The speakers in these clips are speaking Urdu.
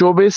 24,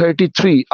33,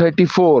34,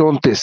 34।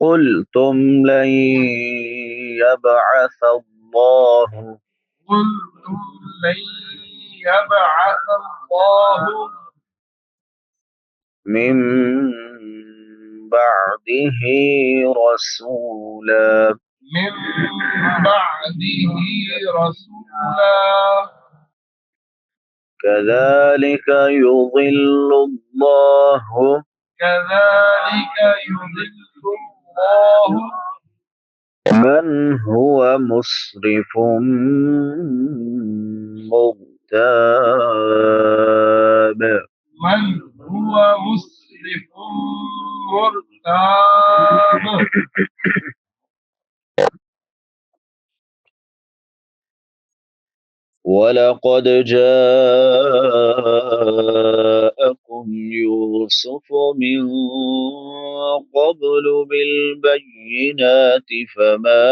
قلتم لن يبعث الله قلتم لن يبعث الله من بعده رسولا من بعده رسولا كذلك يضل الله كذلك يضل الله من هو مسرف مرتاب من هو مسرف مرتاب. ولقد جاءكم يوسف من قبل بالبينات فما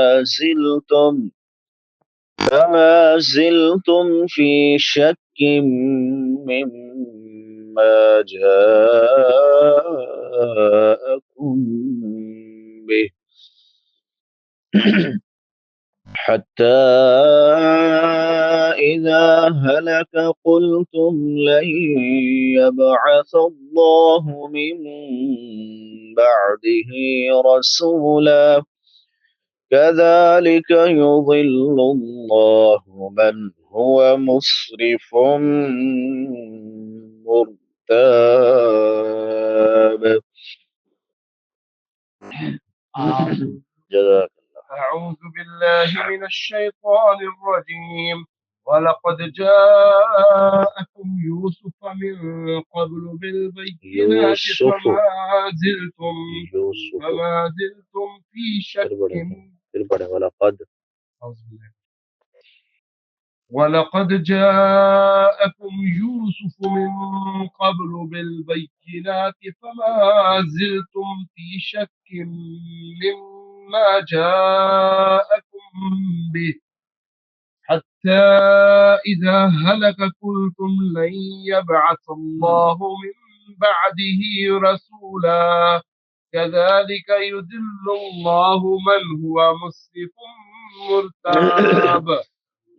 زلتم في شك مما جاءكم به حتى إذا هلك قلتم لن يبعث الله من بعده رسولا كذلك يضل الله من هو مسرف مرتاب. جزاك أعوذ بالله من الشيطان الرجيم. ولقد جاءكم يوسف من قبل بالبينات فما زلتم في شك. ولقد جاءكم يوسف من قبل بالبينات فما زلتم في شك مما جاءكم به حتى إذا هلك قلتم لن يبعث الله من بعده رسولا كذلك يذل الله من هو مسرف مرتاب.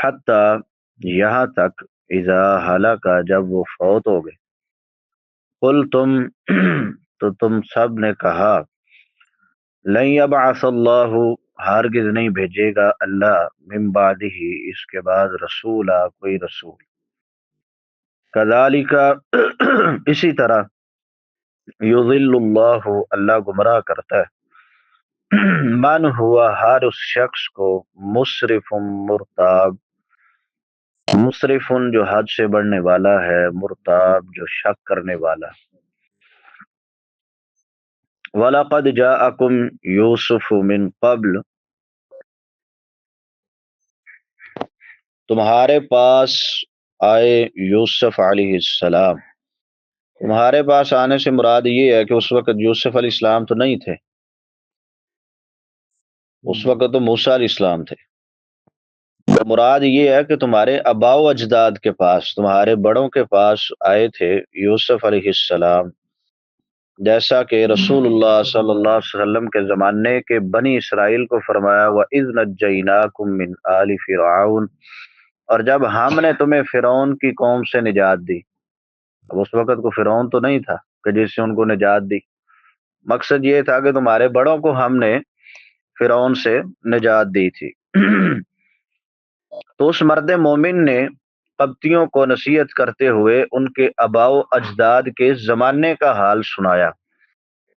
حتی یہاں تک اذا ہلاکا جب وہ فوت ہو گئے، قل تم تو تم سب نے کہا لن یبعث اللہ ہرگز نہیں بھیجے گا اللہ من بعدہ اس کے بعد رسولا کوئی رسول، کذالک اسی طرح یضل اللہ اللہ گمراہ کرتا ہے من ہوا ہر اس شخص کو مسرف مرتاب، مسرف جو حد سے بڑھنے والا ہے، مرتاب جو شک کرنے والا۔ وَلَقَدْ جَاءَكُمْ يُوسُفُ مِنْ قَبْلُ تمہارے پاس آئے یوسف علیہ السلام۔ تمہارے پاس آنے سے مراد یہ ہے کہ اس وقت یوسف علیہ السلام تو نہیں تھے، اس وقت تو موسیٰ علیہ السلام تھے۔ مراد یہ ہے کہ تمہارے آباء و اجداد کے پاس، تمہارے بڑوں کے پاس آئے تھے یوسف علیہ السلام، جیسا کہ رسول اللہ صلی اللہ علیہ وسلم کے زمانے کے بنی اسرائیل کو فرمایا وَإِذْ نَجَّيْنَاكُمْ مِنْ آلِ فِرْعَوْنَ، اور جب ہم نے تمہیں فرعون کی قوم سے نجات دی۔ اب اس وقت کو فرعون تو نہیں تھا کہ جس سے ان کو نجات دی، مقصد یہ تھا کہ تمہارے بڑوں کو ہم نے فرعون سے نجات دی تھی۔ تو اس مرد مومن نے قبطیوں کو نصیحت کرتے ہوئے ان کے آباء و اجداد کے زمانے کا حال سنایا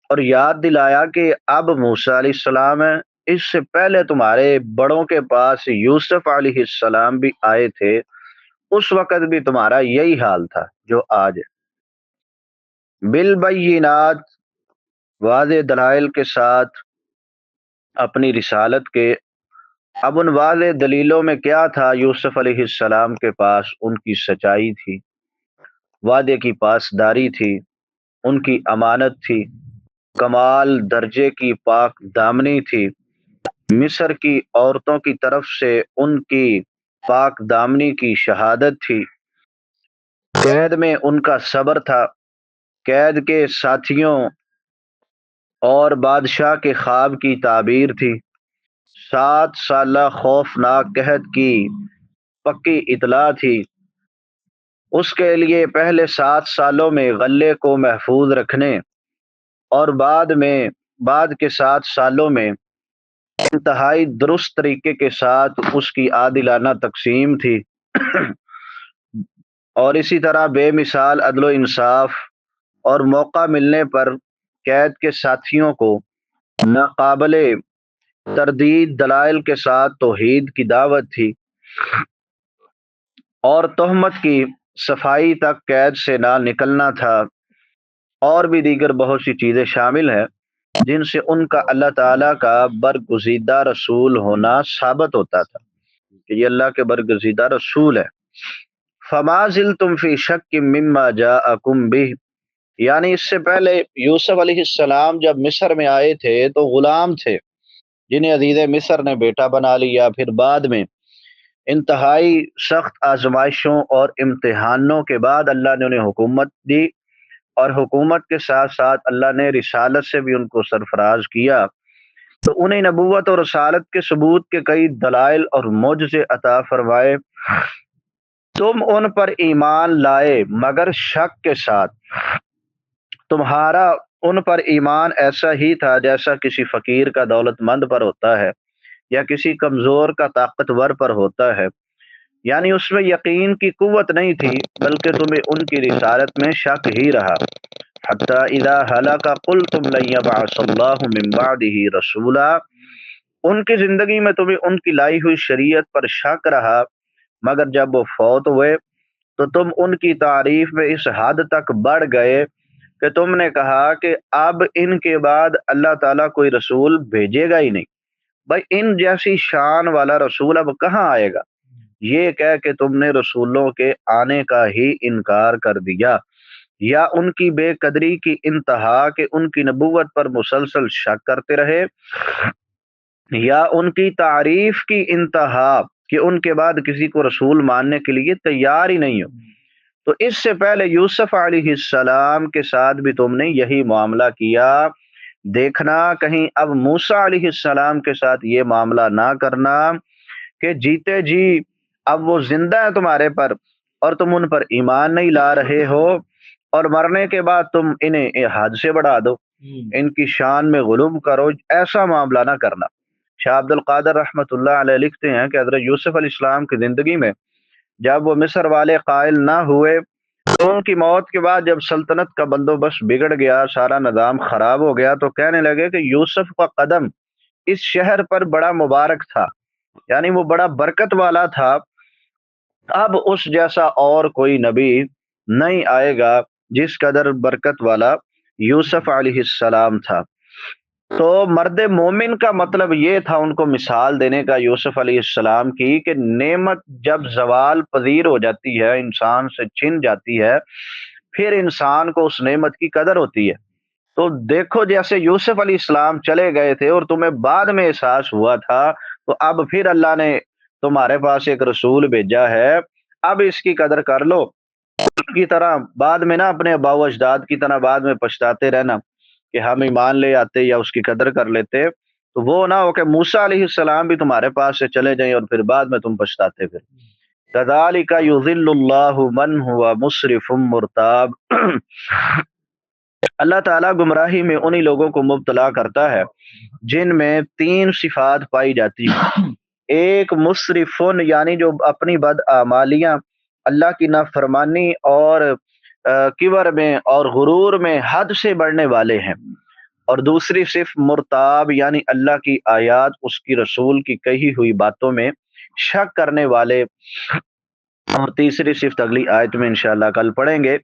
اور یاد دلایا کہ اب موسیٰ علیہ السلام ہے، اس سے پہلے تمہارے بڑوں کے پاس یوسف علیہ السلام بھی آئے تھے، اس وقت بھی تمہارا یہی حال تھا جو آج ہے۔ بالبینات واضح دلائل کے ساتھ اپنی رسالت کے۔ اب ان واضح دلیلوں میں کیا تھا؟ یوسف علیہ السلام کے پاس ان کی سچائی تھی، وعدے کی پاسداری تھی، ان کی امانت تھی، کمال درجے کی پاک دامنی تھی، مصر کی عورتوں کی طرف سے ان کی پاک دامنی کی شہادت تھی، قید میں ان کا صبر تھا، قید کے ساتھیوں اور بادشاہ کے خواب کی تعبیر تھی، 7 سالہ خوفناک قحط کی پکی اطلاع تھی، اس کے لیے پہلے 7 سالوں میں غلے کو محفوظ رکھنے اور بعد کے 7 سالوں میں انتہائی درست طریقے کے ساتھ اس کی عادلانہ تقسیم تھی، اور اسی طرح بے مثال عدل و انصاف اور موقع ملنے پر قید کے ساتھیوں کو ناقابل تردید دلائل کے ساتھ توحید کی دعوت تھی، اور تہمت کی صفائی تک قید سے نہ نکلنا تھا، اور بھی دیگر بہت سی چیزیں شامل ہیں جن سے ان کا اللہ تعالیٰ کا برگزیدہ رسول ہونا ثابت ہوتا تھا کہ یہ اللہ کے برگزیدہ رسول ہے۔ فما زلتم فی شک مما جاءکم بہ، یعنی اس سے پہلے یوسف علیہ السلام جب مصر میں آئے تھے تو غلام تھے جنہیں عزیز مصر نے بیٹا بنا لیا، پھر بعد میں انتہائی سخت آزمائشوں اور امتحانوں کے بعد اللہ نے انہیں حکومت دی، اور حکومت کے ساتھ ساتھ اللہ نے رسالت سے بھی ان کو سرفراز کیا، تو انہیں نبوت اور رسالت کے ثبوت کے کئی دلائل اور معجزے عطا فرمائے۔ تم ان پر ایمان لائے مگر شک کے ساتھ، تمہارا ان پر ایمان ایسا ہی تھا جیسا کسی فقیر کا دولت مند پر ہوتا ہے یا کسی کمزور کا طاقتور پر ہوتا ہے، یعنی اس میں یقین کی قوت نہیں تھی بلکہ تمہیں ان کی رسالت میں شک ہی رہا۔ حتی اذا ہلاک قلتم لن یبعث اللہ من بعدہ رسولا، ان کی زندگی میں تمہیں ان کی لائی ہوئی شریعت پر شک رہا، مگر جب وہ فوت ہوئے تو تم ان کی تعریف میں اس حد تک بڑھ گئے کہ تم نے کہا کہ اب ان کے بعد اللہ تعالیٰ کوئی رسول بھیجے گا ہی نہیں، بھائی ان جیسی شان والا رسول اب کہاں آئے گا، یہ کہہ کہ تم نے رسولوں کے آنے کا ہی انکار کر دیا، یا ان کی بے قدری کی انتہا کہ ان کی نبوت پر مسلسل شک کرتے رہے، یا ان کی تعریف کی انتہا کہ ان کے بعد کسی کو رسول ماننے کے لیے تیار ہی نہیں ہو۔ تو اس سے پہلے یوسف علیہ السلام کے ساتھ بھی تم نے یہی معاملہ کیا، دیکھنا کہیں اب موسیٰ علیہ السلام کے ساتھ یہ معاملہ نہ کرنا کہ جیتے جی اب وہ زندہ ہے تمہارے پر اور تم ان پر ایمان نہیں لا رہے ہو، اور مرنے کے بعد تم انہیں حد سے بڑھا دو، ان کی شان میں غلوم کرو، ایسا معاملہ نہ کرنا۔ شاہ عبد القادر رحمۃ اللہ علیہ لکھتے ہیں کہ حضرت یوسف علیہ السلام کی زندگی میں جب وہ مصر والے قائل نہ ہوئے تو ان کی موت کے بعد جب سلطنت کا بندوبست بگڑ گیا، سارا نظام خراب ہو گیا، تو کہنے لگے کہ یوسف کا قدم اس شہر پر بڑا مبارک تھا، یعنی وہ بڑا برکت والا تھا، اب اس جیسا اور کوئی نبی نہیں آئے گا جس قدر برکت والا یوسف علیہ السلام تھا۔ تو مرد مومن کا مطلب یہ تھا ان کو مثال دینے کا یوسف علیہ السلام کی، کہ نعمت جب زوال پذیر ہو جاتی ہے، انسان سے چھن جاتی ہے، پھر انسان کو اس نعمت کی قدر ہوتی ہے۔ تو دیکھو جیسے یوسف علیہ السلام چلے گئے تھے اور تمہیں بعد میں احساس ہوا تھا، تو اب پھر اللہ نے تمہارے پاس ایک رسول بھیجا ہے، اب اس کی قدر کر لو، کی طرح بعد میں نہ اپنے اباء و اجداد کی طرح بعد میں پچھتاتے رہنا کہ ہم ایمان لے آتے یا اس کی قدر کر لیتے، تو وہ نہ ہو کہ موسیٰ علیہ السلام بھی تمہارے پاس سے چلے جائیں اور پھر بعد میں تم پچھتاتے پھر۔ کذالک یضل اللہ من ہوا مسرف مرتاب اللہ تعالیٰ گمراہی میں انہی لوگوں کو مبتلا کرتا ہے جن میں تین صفات پائی جاتی ہیں۔ ایک مسرفن، یعنی جو اپنی بد اعمالیاں، اللہ کی نافرمانی اور کبر میں اور غرور میں حد سے بڑھنے والے ہیں، اور دوسری صرف مرتاب، یعنی اللہ کی آیات، اس کی رسول کی کہی ہوئی باتوں میں شک کرنے والے، اور تیسری صفت اگلی آیت میں انشاءاللہ کل پڑھیں گے۔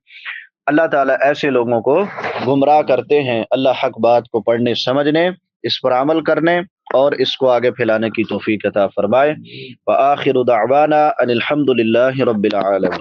اللہ تعالیٰ ایسے لوگوں کو گمراہ کرتے ہیں۔ اللہ حق بات کو پڑھنے، سمجھنے، اس پر عمل کرنے اور اس کو آگے پھیلانے کی توفیق عطا فرمائے۔ وآخر دعوانا ان الحمد للہ رب العالمین۔